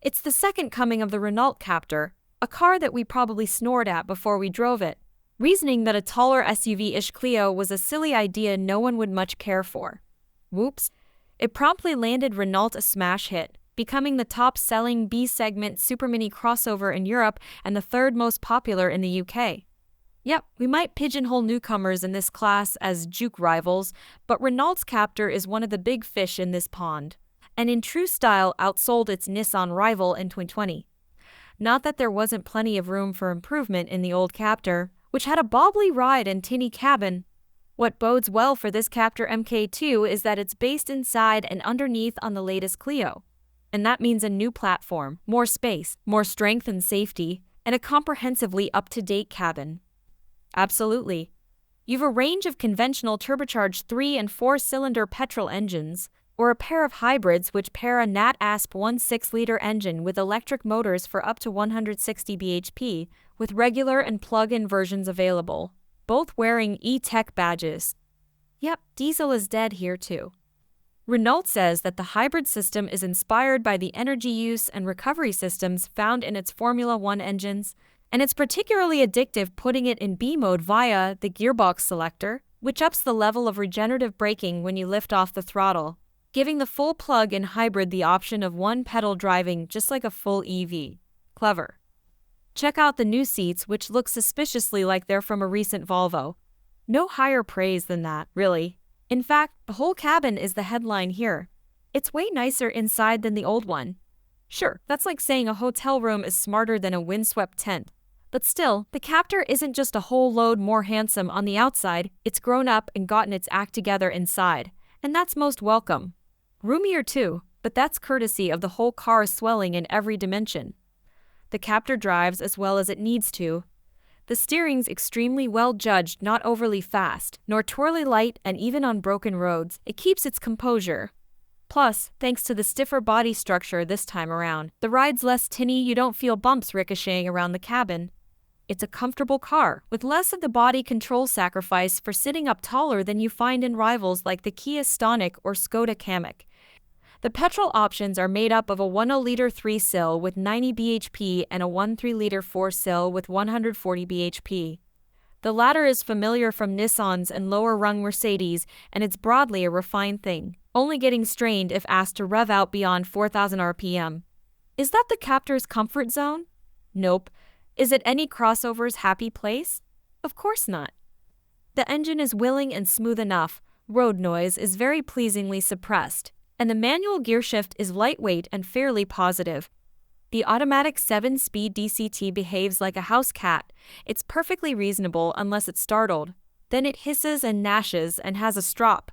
It's the second coming of the Renault Captur, a car that we probably snored at before we drove it, reasoning that a taller SUV-ish Clio was a silly idea no one would much care for. Whoops. It promptly landed Renault a smash hit, becoming the top-selling B-segment supermini crossover in Europe and the third most popular in the UK. Yep, we might pigeonhole newcomers in this class as Juke rivals, but Renault's Captur is one of the big fish in this pond, and in true style outsold its Nissan rival in 2020. Not that there wasn't plenty of room for improvement in the old Captur, which had a bobbly ride and tinny cabin. What bodes well for this Captur Mk2 is that it's based inside and underneath on the latest Clio. And that means a new platform, more space, more strength and safety, and a comprehensively up-to-date cabin. Absolutely. You've a range of conventional turbocharged 3- and 4-cylinder petrol engines, or a pair of hybrids which pair a NAT ASP 1.6-liter engine with electric motors for up to 160 bhp, with regular and plug-in versions available, both wearing E-Tech badges. Yep, diesel is dead here too. Renault says that the hybrid system is inspired by the energy use and recovery systems found in its Formula One engines, and it's particularly addictive putting it in B mode via the gearbox selector, which ups the level of regenerative braking when you lift off the throttle, giving the full plug-in hybrid the option of one-pedal driving just like a full EV. Clever. Check out the new seats, which look suspiciously like they're from a recent Volvo. No higher praise than that, really. In fact, the whole cabin is the headline here. It's way nicer inside than the old one. Sure, that's like saying a hotel room is smarter than a windswept tent. But still, the Captur isn't just a whole load more handsome on the outside, it's grown up and gotten its act together inside. And that's most welcome. Roomier too, but that's courtesy of the whole car swelling in every dimension. The Captur drives as well as it needs to. The steering's extremely well judged, not overly fast, nor twirly light, and even on broken roads, it keeps its composure. Plus, thanks to the stiffer body structure this time around, the ride's less tinny, you don't feel bumps ricocheting around the cabin. It's a comfortable car, with less of the body control sacrifice for sitting up taller than you find in rivals like the Kia Stonic or Skoda Kamiq. The petrol options are made up of a 1.0-liter 3-cylinder with 90 bhp and a 1.3-liter 4-cylinder with 140 bhp. The latter is familiar from Nissans and lower-rung Mercedes, and it's broadly a refined thing, only getting strained if asked to rev out beyond 4,000 rpm. Is that the Captur's comfort zone? Nope. Is it any crossover's happy place? Of course not. The engine is willing and smooth enough, road noise is very pleasingly suppressed, and the manual gearshift is lightweight and fairly positive. The automatic 7-speed DCT behaves like a house cat. It's perfectly reasonable unless it's startled. Then it hisses and gnashes and has a strop,